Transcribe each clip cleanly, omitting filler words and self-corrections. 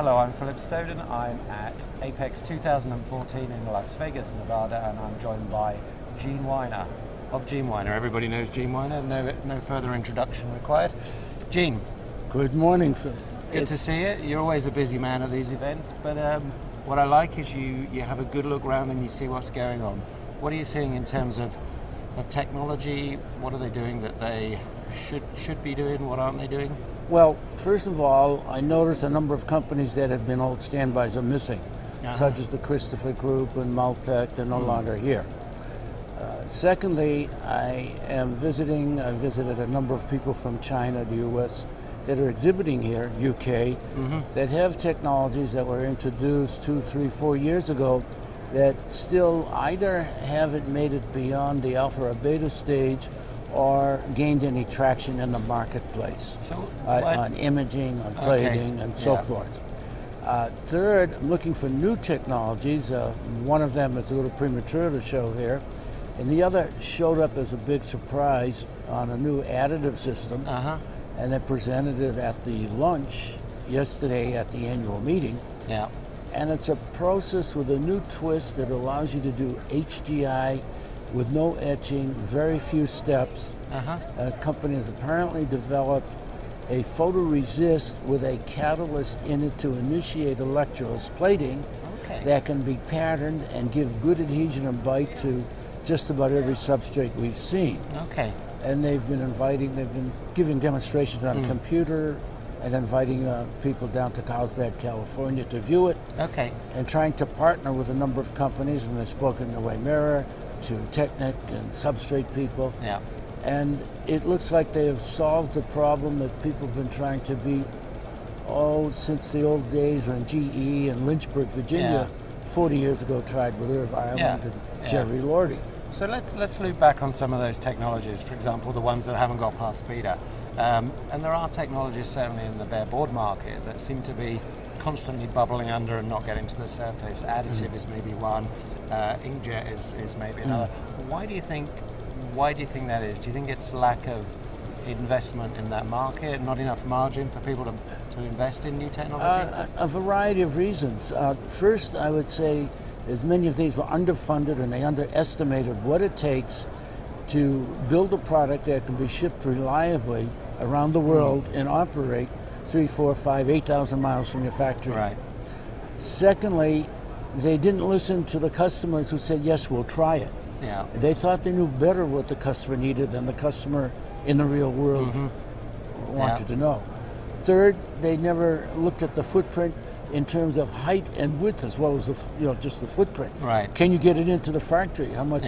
Hello, I'm Philip Stoten. I'm at Apex 2014 in Las Vegas, Nevada, and I'm joined by Gene Weiner of Gene Weiner. Everybody knows Gene Weiner, no further introduction required. Gene. Good morning, Phil. Good to see you. You're always a busy man at these events, but what I like is you have a good look around and you see what's going on. What are you seeing in terms of technology? What are they doing that they should be doing? What aren't they doing? Well, first of all, I noticed a number of companies that had been old standbys are missing, such as the Christopher Group and Maltec. They're no longer here. Secondly, I visited a number of people from China, the US, that are exhibiting here, UK, that have technologies that were introduced 2, 3, 4 years ago that still either haven't made it beyond the alpha or beta stage or gained any traction in the marketplace on imaging, on plating, and so forth. Third, I'm looking for new technologies. One of them is a little premature to show here, and the other showed up as a big surprise on a new additive system, and they presented it at the lunch yesterday at the annual meeting. And it's a process with a new twist that allows you to do HDI with no etching, very few steps. A company has apparently developed a photoresist with a catalyst in it to initiate electrodes plating that can be patterned and gives good adhesion and bite to just about every substrate we've seen. And they've been giving demonstrations on a computer and inviting people down to Carlsbad, California to view it. And trying to partner with a number of companies, and they've spoken to Weimera, to Technic and substrate people. And it looks like they have solved the problem that people have been trying to beat since the old days when GE and Lynchburg, Virginia, 40 years ago tried with Irv Ireland and Jerry Lordy. So let's loop back on some of those technologies, for example, the ones that haven't got past beta. And there are technologies certainly in the bare board market that seem to be constantly bubbling under and not getting to the surface. Additive is maybe one, inkjet is maybe another. Why do you think that is? Do you think it's lack of investment in that market, not enough margin for people to invest in new technology? A variety of reasons. First, I would say as many of these were underfunded and they underestimated what it takes to build a product that can be shipped reliably around the world and operate 3, 4, 5, 8,000 miles from your factory. Secondly, they didn't listen to the customers who said, yes, we'll try it. They thought they knew better what the customer needed than the customer in the real world wanted to know. Third, they never looked at the footprint in terms of height and width as well as just the footprint. Can you get it into the factory? How much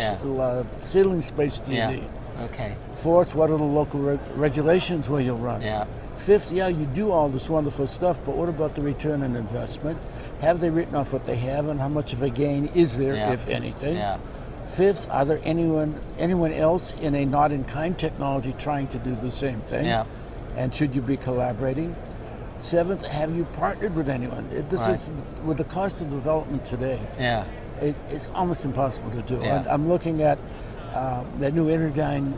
ceiling space do you need? Fourth, what are the local regulations where you'll run? Fifth, you do all this wonderful stuff, but what about the return on investment? Have they written off what they have, and how much of a gain is there, if anything? Fifth, are there anyone else in a not-in-kind technology trying to do the same thing? And should you be collaborating? Seventh, have you partnered with anyone? This is, with the cost of development today, it's almost impossible to do. I'm looking at that new Energyne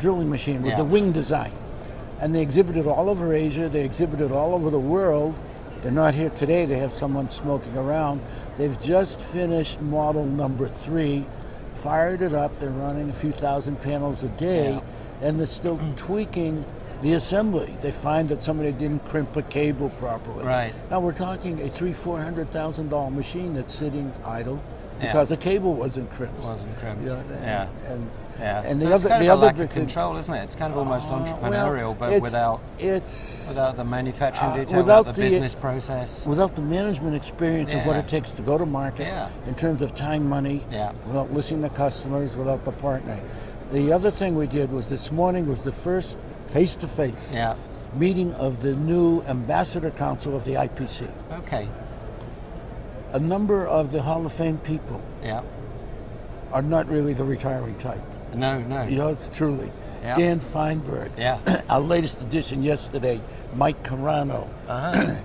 drilling machine with the wing design. And they exhibited all over Asia, they exhibited all over the world. They're not here today, they have someone smoking around. They've just finished model number 3, fired it up, they're running a few thousand panels a day, and they're still tweaking the assembly. They find that somebody didn't crimp a cable properly. Now we're talking a $300,000-$400,000 machine that's sitting idle because the cable wasn't crimped. And so it's kind of a lack of control, isn't it? It's kind of almost entrepreneurial, but without the manufacturing detail, without the business process. Without the management experience of what it takes to go to market in terms of time, money, without listening to customers, without the partnering. The other thing we did was this morning was the first face-to-face meeting of the new Ambassador Council of the IPC. A number of the Hall of Fame people are not really the retiring type. Yours truly. Dan Feinberg. Our latest edition yesterday, Mike Carano,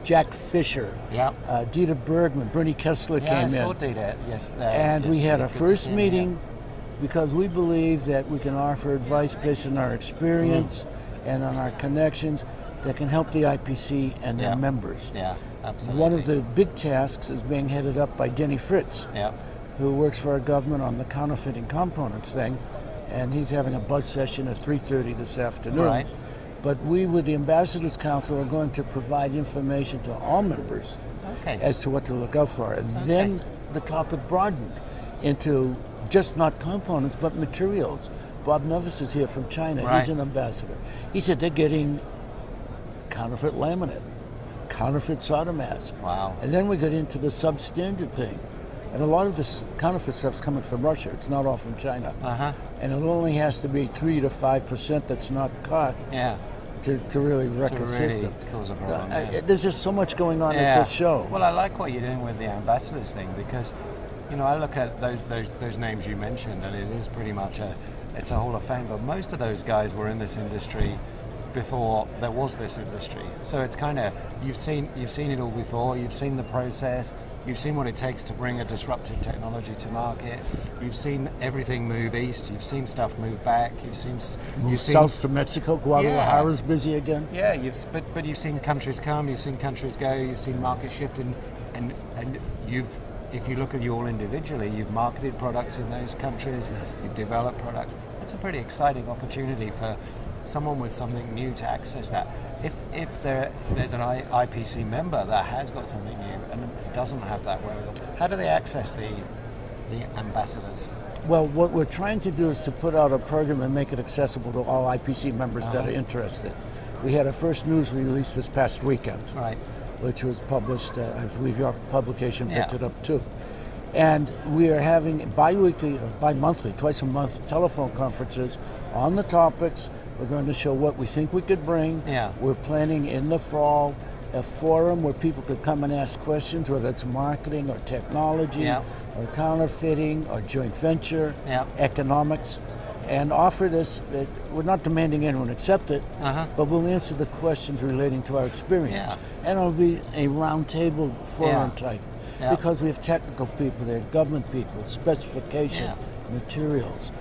Jack Fisher, Dieter Bergman, Bernie Kessler came in. I saw Dieter yesterday. And we had a first meeting because we believe that we can offer advice based on our experience and on our connections that can help the IPC and their members. Yeah, absolutely. One of the big tasks is being headed up by Denny Fritz, who works for our government on the counterfeiting components thing, and he's having a buzz session at 3:30 this afternoon. Right. But we, with the Ambassadors Council, are going to provide information to all members as to what to look out for. And then the topic broadened into just not components, but materials. Bob Nevis is here from China. Right. He's an ambassador. He said they're getting counterfeit laminate, counterfeit solder mask. Wow. And then we got into the substandard thing. And a lot of this counterfeit stuff's coming from Russia. It's not all from China. And it only has to be 3 to 5% that's not caught to really wreck the system. Cause a problem, There's just so much going on at this show. Well, I like what you're doing with the ambassadors thing, because, you know, I look at those names you mentioned, and it is pretty much it's a Hall of Fame, but most of those guys were in this industry before there was this industry. So it's kind of, you've seen it all before, you've seen the process, you've seen what it takes to bring a disruptive technology to market, you've seen everything move east, you've seen stuff move back, you've seen south to Mexico, Guadalajara's busy again. Yeah, but you've seen countries come, you've seen countries go, you've seen market shift, and you've, if you look at you all individually, you've marketed products in those countries, you've developed products. It's a pretty exciting opportunity for someone with something new to access that. If there's an IPC member that has got something new and doesn't have that wherewithal, how do they access the ambassadors? Well, what we're trying to do is to put out a program and make it accessible to all IPC members that are interested. We had a first news release this past weekend, which was published, I believe your publication picked it up too. And we are having bi-weekly, or bi-monthly, twice a month, telephone conferences on the topics. We're going to show what we think we could bring. We're planning in the fall a forum where people could come and ask questions, whether it's marketing or technology or counterfeiting or joint venture, economics, and offer this. We're not demanding anyone accept it, but we'll answer the questions relating to our experience. And it'll be a roundtable forum type, because we have technical people there, government people, specification, materials.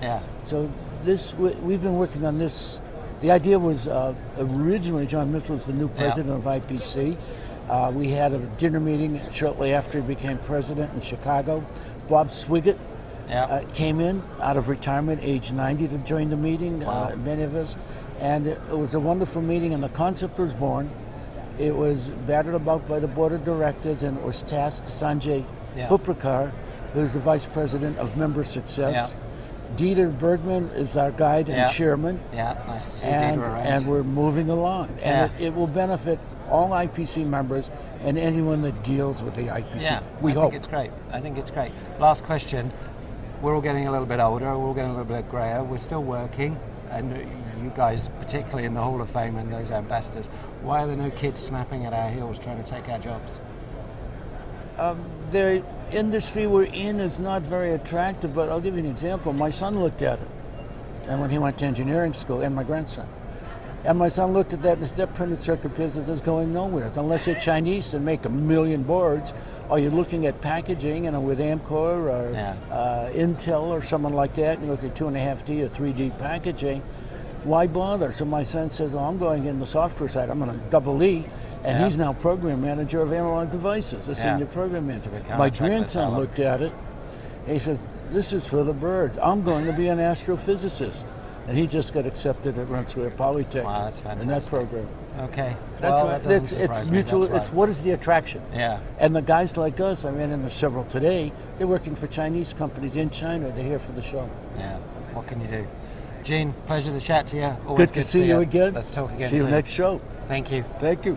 So we've been working on this. The idea was originally John Mitchell was the new president of IPC. We had a dinner meeting shortly after he became president in Chicago. Bob Swiggett came in out of retirement, age 90, to join the meeting, many of us. And it was a wonderful meeting, and the concept was born. It was battered about by the board of directors, and it was tasked to Sanjay Puprikar, who's the vice president of member success. Dieter Bergman is our guide and chairman. Nice to see Dieter around. And we're moving along. And it will benefit all IPC members and anyone that deals with the IPC. We hope. I think it's great. Last question. We're all getting a little bit older, we're all getting a little bit grayer, we're still working, and you guys, particularly in the Hall of Fame and those ambassadors, why are there no kids snapping at our heels trying to take our jobs? The industry we're in is not very attractive, but I'll give you an example. My son looked at it, and when he went to engineering school, and my grandson. And my son looked at that and said, that printed circuit business is going nowhere. Unless you're Chinese and make 1 million boards, or you're looking at packaging, with Amcor or Intel or someone like that, and you look at 2.5D or 3D packaging, why bother? So my son says, I'm going in the software side, I'm going to double E. And he's now program manager of Analog Devices, a senior program manager. My grandson looked at it, and he said, this is for the birds. I'm going to be an astrophysicist. And he just got accepted at Rensselaer Polytech. Wow, that's fantastic. In that program. Okay. It's mutual. It's what is the attraction? And the guys like us, I ran into several today, they're working for Chinese companies in China. They're here for the show. What can you do? Gene, pleasure to chat to you. Always good to see you again. Let's talk again soon. See you next show. Thank you. Thank you.